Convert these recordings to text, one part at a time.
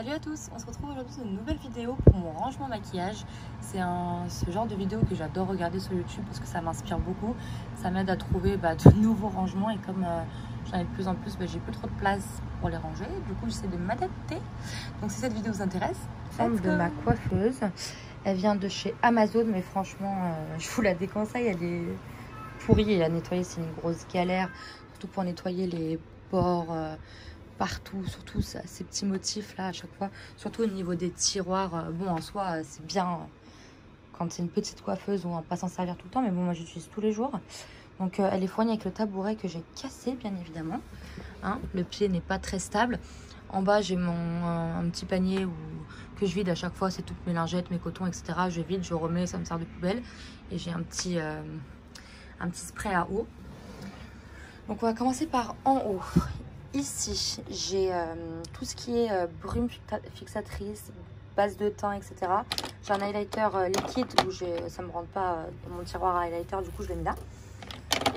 Salut à tous, on se retrouve aujourd'hui sur une nouvelle vidéo pour mon rangement maquillage. C'est ce genre de vidéo que j'adore regarder sur YouTube parce que ça m'inspire beaucoup. Ça m'aide à trouver de nouveaux rangements et comme j'en ai de plus en plus, j'ai plus trop de place pour les ranger. Du coup, j'essaie de m'adapter. Donc si cette vidéo vous intéresse, faites de ma coiffeuse. Elle vient de chez Amazon, mais franchement, je vous la déconseille. Elle est pourrie et à nettoyer, c'est une grosse galère. Surtout pour nettoyer les pores. Partout, surtout ces petits motifs là à chaque fois, surtout au niveau des tiroirs. Bon, en soi c'est bien quand c'est une petite coiffeuse ou on va pas s'en servir tout le temps, mais bon, moi j'utilise tous les jours. Donc elle est fournie avec le tabouret que j'ai cassé bien évidemment, hein, le pied n'est pas très stable. En bas j'ai un petit panier que je vide à chaque fois, c'est toutes mes lingettes, mes cotons, etc. Je vide, je remets, ça me sert de poubelle. Et j'ai un petit spray à eau. Donc on va commencer par en haut. Ici, j'ai tout ce qui est brume fixatrice, base de teint, etc. J'ai un highlighter liquide où ça ne me rentre pas dans mon tiroir à highlighter, du coup je l'ai mis là.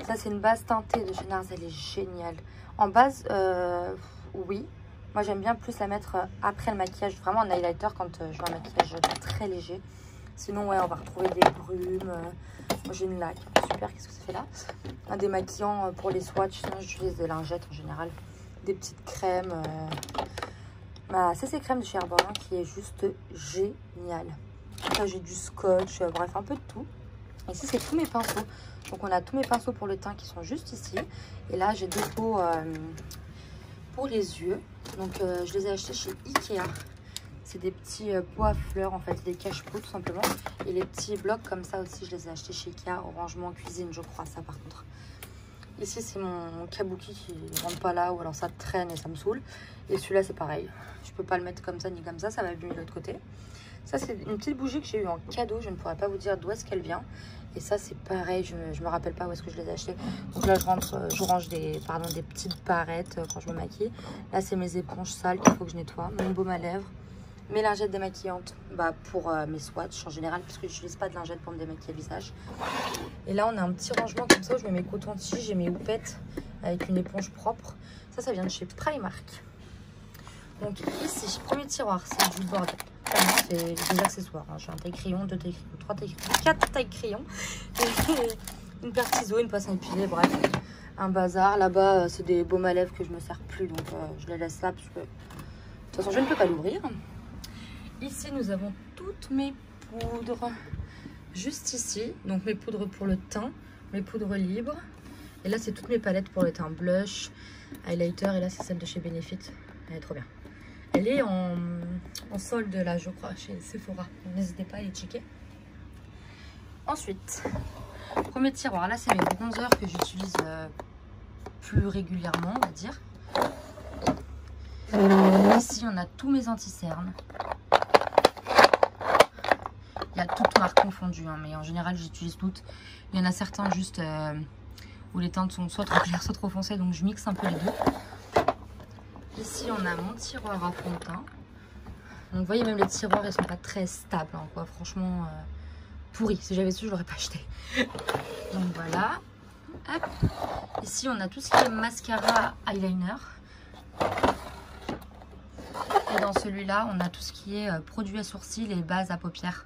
Ça, c'est une base teintée de chez NARS, elle est géniale. En base, oui. Moi, j'aime bien plus la mettre après le maquillage, vraiment un highlighter quand je veux un maquillage très léger. Sinon, ouais, on va retrouver des brumes. Moi, j'ai une laque. Super, qu'est-ce que ça fait là? Un démaquillant pour les swatchs, sinon j'utilise des lingettes en général. Des petites crèmes, ma CC crème de chez Herbaurin qui est juste géniale. Là j'ai du scotch, bref un peu de tout. Ici c'est tous mes pinceaux, donc on a tous mes pinceaux pour le teint qui sont juste ici. Et là j'ai deux pots pour les yeux, donc je les ai achetés chez Ikea. C'est des petits pots à fleurs en fait, des cache-pots tout simplement. Et les petits blocs comme ça aussi je les ai achetés chez Ikea au rangement cuisine, je crois, ça par contre. Ici, c'est mon kabuki qui ne rentre pas là, ou alors ça traîne et ça me saoule. Et celui-là, c'est pareil. Je peux pas le mettre comme ça ni comme ça va abîmer de l'autre côté. Ça, c'est une petite bougie que j'ai eue en cadeau. Je ne pourrais pas vous dire d'où est-ce qu'elle vient. Et ça, c'est pareil. Je me rappelle pas où est-ce que je les ai achetés. Donc là, je range des petites barrettes quand je me maquille. Là, c'est mes éponges sales qu'il faut que je nettoie. Mon baume à lèvres. Mes lingettes démaquillantes pour mes swatchs en général, puisque je n'utilise pas de lingettes pour me démaquiller le visage. Et là, on a un petit rangement comme ça où je mets mes cotons-tiges, j'ai mes houpettes avec une éponge propre. Ça vient de chez Primark. Donc ici, premier tiroir, c'est du bordel. C'est des accessoires. Hein. J'ai un taille-crayon, 2 taille-crayons, 3 taille-crayons, 4 taille-crayons. Une paire de ciseaux, une pince à épiler, bref. Un bazar. Là-bas, c'est des baumes à lèvres que je me sers plus, donc je les laisse là, parce que de toute façon, je ne peux pas l'ouvrir. Ici, nous avons toutes mes poudres, juste ici. Donc, mes poudres pour le teint, mes poudres libres. Et là, c'est toutes mes palettes pour le teint. Blush, highlighter. Et là, c'est celle de chez Benefit. Elle est trop bien. Elle est en solde, là, je crois, chez Sephora. N'hésitez pas à les checker. Ensuite, premier tiroir. Là, c'est mes bronzers que j'utilise plus régulièrement, on va dire. Ici, on a tous mes anti-cernes. Il y a toutes marques confondues, hein, mais en général, j'utilise toutes. Il y en a certains juste où les teintes sont soit trop claires, soit trop foncées, donc je mixe un peu les deux. Ici, on a mon tiroir à fond de teint. Donc, vous voyez, même les tiroirs, ils sont pas très stables, hein, quoi. Franchement, pourri. Si j'avais su, je l'aurais pas acheté. Donc, voilà. Hop. Ici, on a tout ce qui est mascara, eyeliner. Et dans celui-là, on a tout ce qui est produit à sourcils et base à paupières.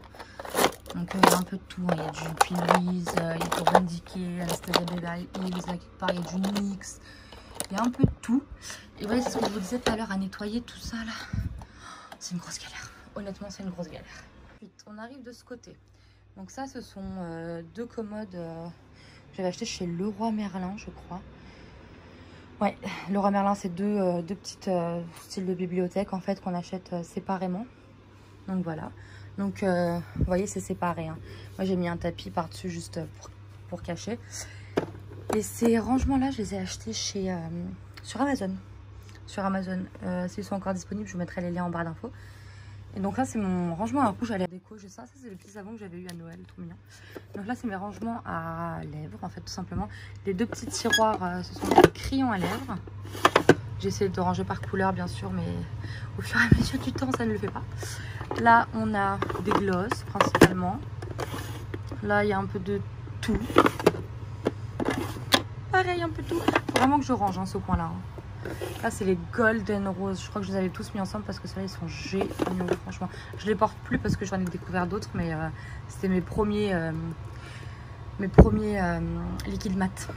Donc il y a un peu de tout, il y a du Pilise, il y a du Urban Decay, Anastasia Beverly Hills, là quelque part il y a du NYX, il y a un peu de tout. Et voilà, c'est ce que je vous disais tout à l'heure, à nettoyer tout ça là, c'est une grosse galère. Honnêtement, c'est une grosse galère. Ensuite, on arrive de ce côté. Donc ça, ce sont deux commodes que j'avais achetées chez Leroy Merlin, je crois. Ouais, Leroy Merlin, c'est deux petites styles de bibliothèque en fait qu'on achète séparément. Donc voilà. Donc vous voyez, c'est séparé. Hein. Moi, j'ai mis un tapis par-dessus juste pour cacher. Et ces rangements-là, je les ai achetés sur Amazon. Sur Amazon, s'ils sont encore disponibles, je vous mettrai les liens en barre d'infos. Et donc là, c'est mon rangement à rouge à lèvres déco. J'ai ça c'est le petit savon que j'avais eu à Noël, trop mignon. Donc là, c'est mes rangements à lèvres, en fait, tout simplement. Les deux petits tiroirs, ce sont des crayons à lèvres. J'ai essayé de ranger par couleur, bien sûr, mais au fur et à mesure du temps, ça ne le fait pas. Là, on a des glosses, principalement. Là, il y a un peu de tout. Pareil, un peu de tout. Faut vraiment que je range, hein, ce coin-là. Hein. Là, c'est les Golden Rose. Je crois que je les avais tous mis ensemble parce que ceux-là, ils sont géniaux, franchement. Je les porte plus parce que j'en ai découvert d'autres, mais c'était mes premiers liquides mat.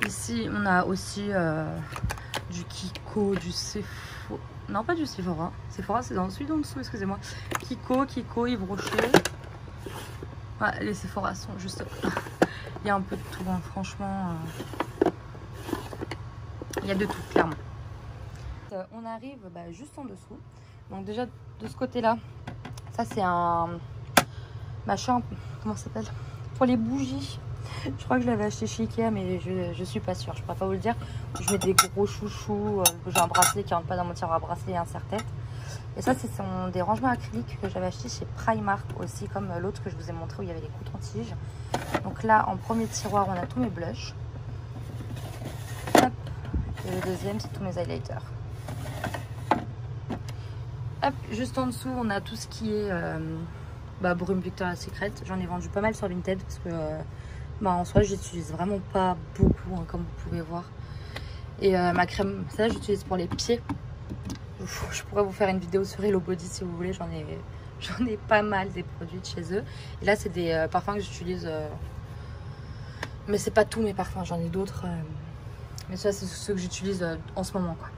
Ici, on a aussi du Kiko, du Sephora. Non, pas du Sephora. Sephora, c'est dans celui d'en dessous, excusez-moi. Kiko, Yves Rocher. Ouais, les Sephora sont juste... Il y a un peu de tout, hein, franchement. Il y a de tout, clairement. On arrive juste en dessous. Donc déjà, de ce côté-là, ça c'est un machin, comment ça s'appelle? Pour les bougies. Je crois que je l'avais acheté chez Ikea, mais je suis pas sûre. Je pourrais pas vous le dire. Je mets des gros chouchous. J'ai un bracelet qui rentre pas dans mon tiroir à bracelet et un serre-tête. Et ça, ce sont des rangements acryliques que j'avais acheté chez Primark aussi, comme l'autre que je vous ai montré où il y avait les coutons-tiges. Donc là, en premier tiroir, on a tous mes blushs. Hop. Et le deuxième, c'est tous mes highlighters. Hop, juste en dessous, on a tout ce qui est brume Victoria's Secret. J'en ai vendu pas mal sur Vinted parce que en soi, j'utilise vraiment pas beaucoup, hein, comme vous pouvez voir. Et ma crème, ça, j'utilise pour les pieds. Je pourrais vous faire une vidéo sur Hello Body si vous voulez. J'en ai pas mal des produits de chez eux. Et là, c'est des parfums que j'utilise. Mais c'est pas tous mes parfums, j'en ai d'autres. Mais ça, c'est ceux que j'utilise en ce moment, quoi.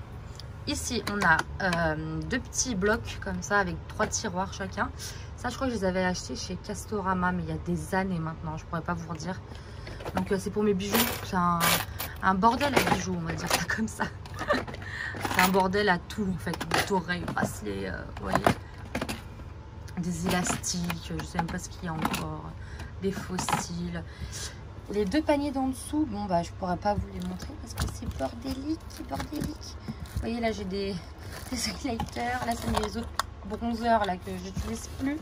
Ici, on a deux petits blocs comme ça avec 3 tiroirs chacun. Ça, je crois que je les avais achetés chez Castorama, mais il y a des années maintenant. Je pourrais pas vous redire. Donc, c'est pour mes bijoux. C'est un bordel à bijoux, on va dire ça comme ça. C'est un bordel à tout, en fait. Des oreilles, bracelets, vous voyez. Des élastiques, je sais même pas ce qu'il y a encore. Des fossiles. Les 2 paniers d'en dessous, bon, je pourrais pas vous les montrer parce que c'est bordélique. Vous voyez, là, j'ai des highlighters. Là, c'est mes autres bronzers là, que j'utilise plus.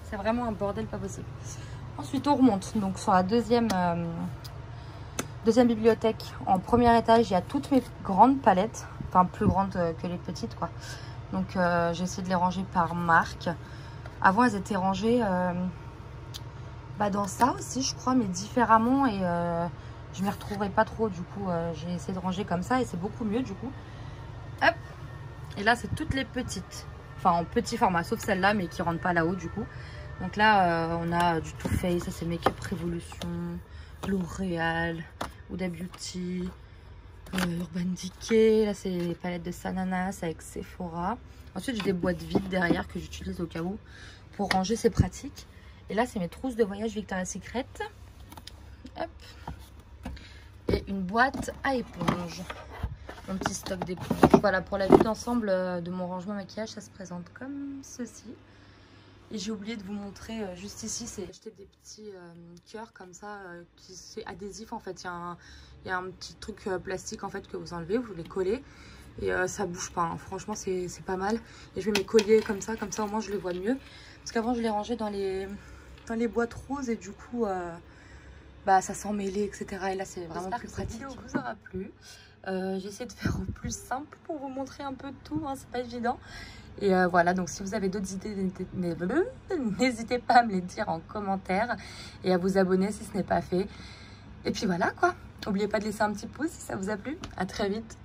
C'est vraiment un bordel pas possible. Ensuite, on remonte. Donc, sur la deuxième bibliothèque, en premier étage, il y a toutes mes grandes palettes. Enfin, plus grandes que les petites, quoi. Donc, j'ai essayé de les ranger par marque. Avant, elles étaient rangées dans ça aussi, je crois, mais différemment. Et je m'y retrouverai pas trop. Du coup, j'ai essayé de ranger comme ça et c'est beaucoup mieux, du coup. Hop. Et là, c'est toutes les petites. Enfin, en petit format, sauf celle-là, mais qui rentre pas là-haut, du coup. Donc là, on a du Too Faced. Ça, c'est Make Up Revolution, L'Oréal, Huda Beauty, Urban Decay. Là, c'est les palettes de Sananas avec Sephora. Ensuite, j'ai des boîtes vides derrière que j'utilise au cas où. Pour ranger, c'est pratique. Et là, c'est mes trousses de voyage Victoria's Secret. Hop. Et une boîte à éponges. Mon petit stock d'éponges. Voilà, pour la vue d'ensemble de mon rangement maquillage, ça se présente comme ceci. Et j'ai oublié de vous montrer juste ici, c'est acheter des petits cœurs comme ça, c'est adhésif en fait. Il y a un petit truc plastique en fait que vous enlevez, vous les collez et ça bouge pas. Hein. Franchement, c'est pas mal. Et je mets mes colliers comme ça au moins je les vois mieux. Parce qu'avant, je les rangeais dans les boîtes roses et du coup, ça s'en mêlait, etc. Et là, c'est vraiment plus pratique. Cette vidéo vous aura plu. J'ai essayé de faire au plus simple pour vous montrer un peu de tout, hein, c'est pas évident. Et voilà, donc si vous avez d'autres idées, n'hésitez pas à me les dire en commentaire et à vous abonner si ce n'est pas fait. Et puis voilà quoi, n'oubliez pas de laisser un petit pouce si ça vous a plu. À très vite.